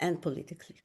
and politically.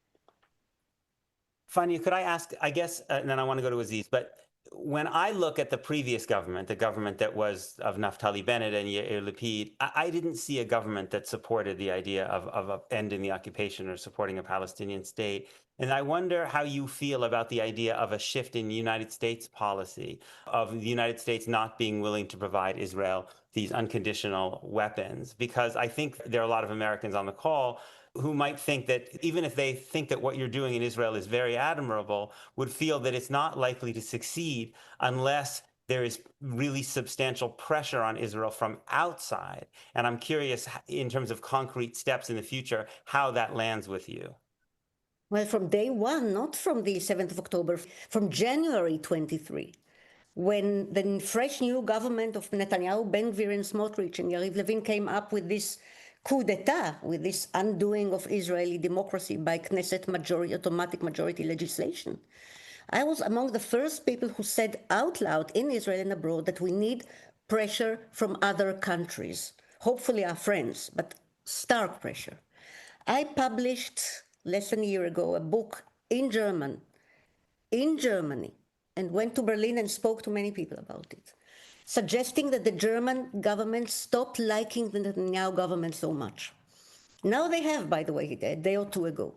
Fania, could I ask, I guess, and then I want to go to Aziz, but when I look at the previous government, the government that was of Naftali Bennett and Yair Lapid, I didn't see a government that supported the idea of ending the occupation or supporting a Palestinian state. And I wonder how you feel about the idea of a shift in United States policy, of the United States not being willing to provide Israel these unconditional weapons, because I think there are a lot of Americans on the call who might think that even if they think that what you're doing in Israel is very admirable, would feel that it's not likely to succeed unless there is really substantial pressure on Israel from outside. And I'm curious, in terms of concrete steps in the future, how that lands with you. Well, from day one, not from the 7th of October, from January 23, when the fresh new government of Netanyahu, Ben-Gvir and Smotrich and Yariv Levin came up with this coup d'etat, with this undoing of Israeli democracy by Knesset majority, automatic majority legislation. I was among the first people who said out loud in Israel and abroad that we need pressure from other countries, hopefully our friends, but stark pressure. I published less than a year ago a book in German, in Germany, and went to Berlin and spoke to many people about it, suggesting that the German government stopped liking the Netanyahu government so much. Now they have, by the way, a day or two ago,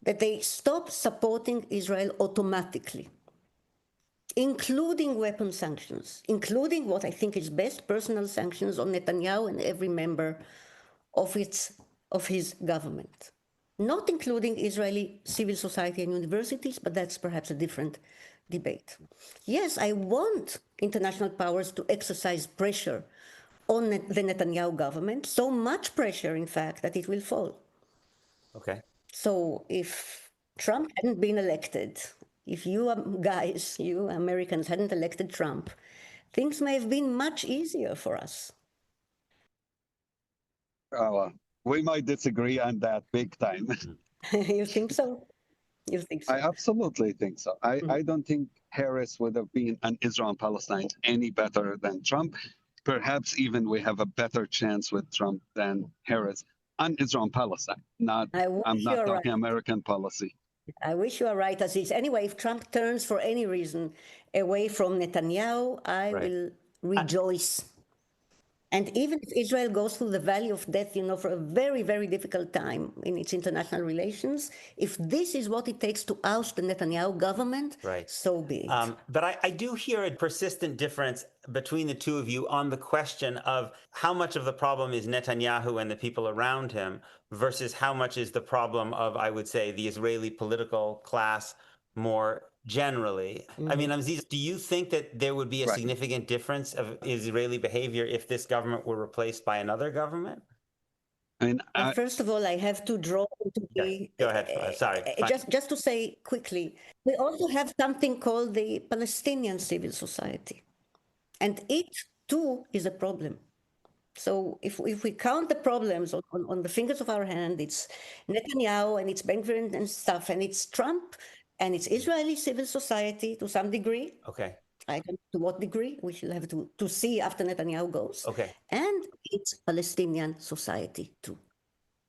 that they stop supporting Israel automatically, including weapon sanctions, including what I think is best, personal sanctions on Netanyahu and every member of his government. Not including Israeli civil society and universities, but that's perhaps a different debate. Yes, I want international powers to exercise pressure on the Netanyahu government, so much pressure, in fact, that it will fall. Okay. So if Trump hadn't been elected, if you guys, you Americans hadn't elected Trump, things may have been much easier for us. We might disagree on that big time. You think so? You think so? I absolutely think so. I don't think Harris would have been on Israel and Palestine any better than Trump. Perhaps even we have a better chance with Trump than Harris on Israel and Palestine. I'm not talking American policy. I wish you are right, Aziz. Anyway, if Trump turns for any reason away from Netanyahu, I will rejoice. And even if Israel goes through the valley of death, for a very, very difficult time in its international relations, if this is what it takes to oust the Netanyahu government, so be it. But I do hear a persistent difference between the two of you on the question of how much of the problem is Netanyahu and the people around him versus how much is the problem of, I would say, the Israeli political class more generally. I mean, Aziz, do you think that there would be a significant difference of Israeli behavior if this government were replaced by another government? First of all, I have to draw into the... Go ahead. Sorry. Just to say quickly, we also have something called the Palestinian civil society. And it, too, is a problem. So if we count the problems on the fingers of our hand, it's Netanyahu and it's Ben-Gvir and stuff, and it's Trump, and it's Israeli civil society to some degree. Okay. I don't know to what degree. We shall have to see after Netanyahu goes. Okay. And it's Palestinian society too.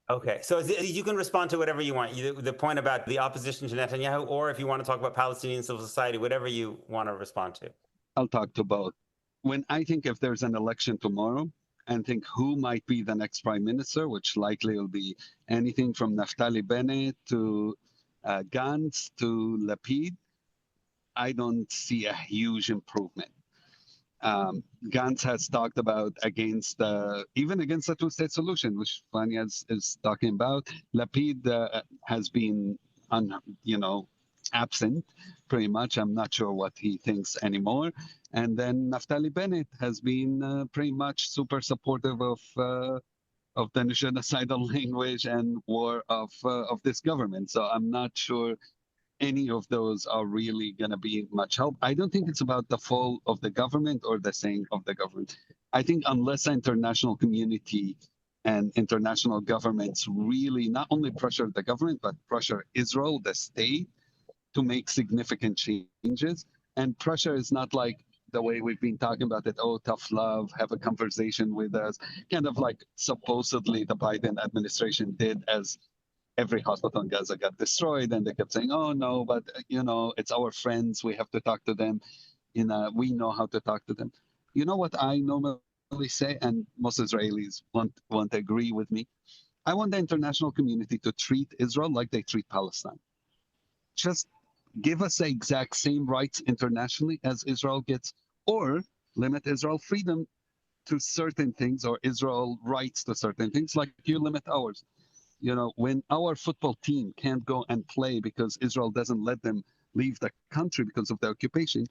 Okay. So you can respond to whatever you want. The point about the opposition to Netanyahu, or if you want to talk about Palestinian civil society, whatever you want to respond to. I'll talk to both. When I think if there's an election tomorrow and think who might be the next prime minister, which likely will be anything from Naftali Bennett to Gantz to Lapid, I don't see a huge improvement. Gantz has talked about even against the two-state solution, which Fania is talking about. Lapid has been, absent pretty much. I'm not sure what he thinks anymore. And then Naftali Bennett has been pretty much super supportive of the genocidal language and war of this government. So I'm not sure any of those are really going to be much help. I don't think it's about the fall of the government or the saying of the government. I think unless the international community and international governments really not only pressure the government, but pressure Israel, the state, to make significant changes. And pressure is not like the way we've been talking about it, tough love, have a conversation with us, kind of like supposedly the Biden administration did as every hospital in Gaza got destroyed, and they kept saying, "Oh no, but it's our friends. We have to talk to them. We know how to talk to them." You know what I normally say, and most Israelis won't agree with me. I want the international community to treat Israel like they treat Palestine. Just give us the exact same rights internationally as Israel gets, or limit Israel freedom to certain things, or Israel rights to certain things, like you limit ours. When our football team can't go and play because Israel doesn't let them leave the country because of the occupation,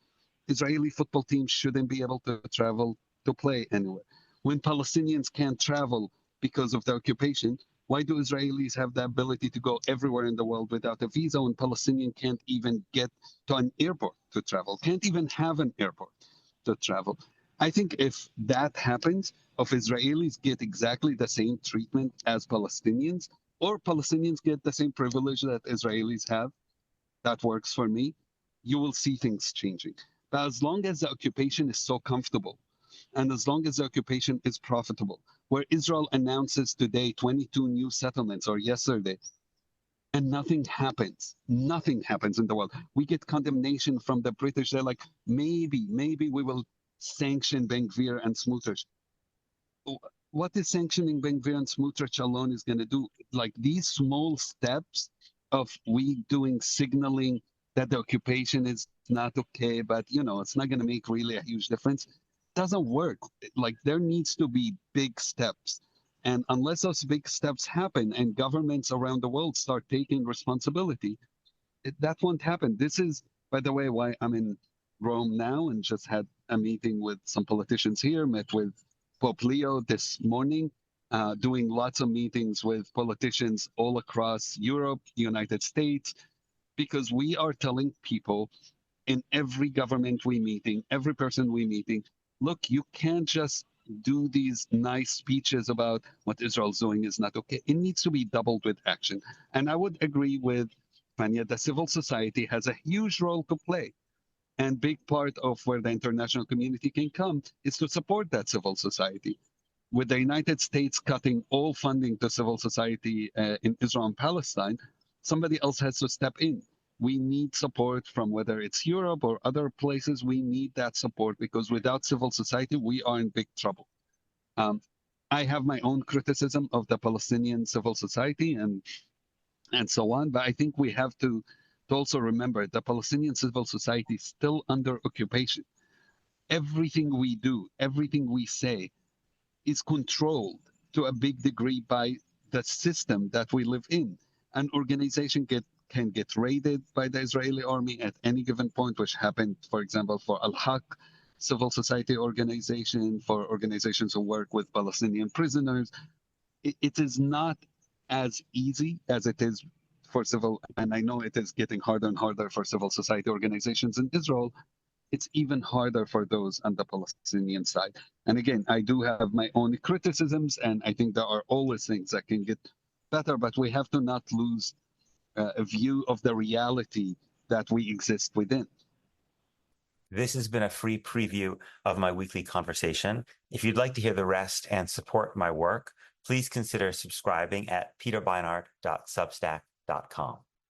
Israeli football teams shouldn't be able to travel to play anywhere. When Palestinians can't travel because of the occupation, why do Israelis have the ability to go everywhere in the world without a visa when Palestinians can't even get to an airport to travel, can't even have an airport to travel? I think if that happens, if Israelis get exactly the same treatment as Palestinians, or Palestinians get the same privilege that Israelis have, that works for me. You will see things changing. But as long as the occupation is so comfortable, and as long as the occupation is profitable, where Israel announces today 22 new settlements, or yesterday, and nothing happens in the world. We get condemnation from the British. They're like, maybe we will sanction Ben Gvir and Smotrich. What is sanctioning Ben Gvir and Smotrich alone is going to do? Like these small steps of we doing signaling that the occupation is not okay, but it's not going to make really a huge difference, doesn't work. Like there needs to be big steps. And unless those big steps happen and governments around the world start taking responsibility, that won't happen. This is, by the way, why I'm in Rome now and just had a meeting with some politicians here, met with Pope Leo this morning, doing lots of meetings with politicians all across Europe, the United States, because we are telling people in every government we meeting, every person we meeting, look, you can't just do these nice speeches about what Israel's doing is not okay. It needs to be doubled with action. And I would agree with Fania, the civil society has a huge role to play. And big part of where the international community can come is to support that civil society. With the United States cutting all funding to civil society in Israel and Palestine, somebody else has to step in. We need support from whether it's Europe or other places. We need that support because without civil society, we are in big trouble. I have my own criticism of the Palestinian civil society and so on, but I think we have to also remember the Palestinian civil society is still under occupation. Everything we do, everything we say is controlled to a big degree by the system that we live in. An organization can get raided by the Israeli army at any given point, which happened, for example, for Al-Haq, civil society organization, for organizations who work with Palestinian prisoners. It is not as easy as it is for civil, and I know it is getting harder and harder for civil society organizations in Israel. It's even harder for those on the Palestinian side. And again, I do have my own criticisms, and I think there are always things that can get better, but we have to not lose a view of the reality that we exist within. This has been a free preview of my weekly conversation. If you'd like to hear the rest and support my work, please consider subscribing at peterbeinart.substack.com.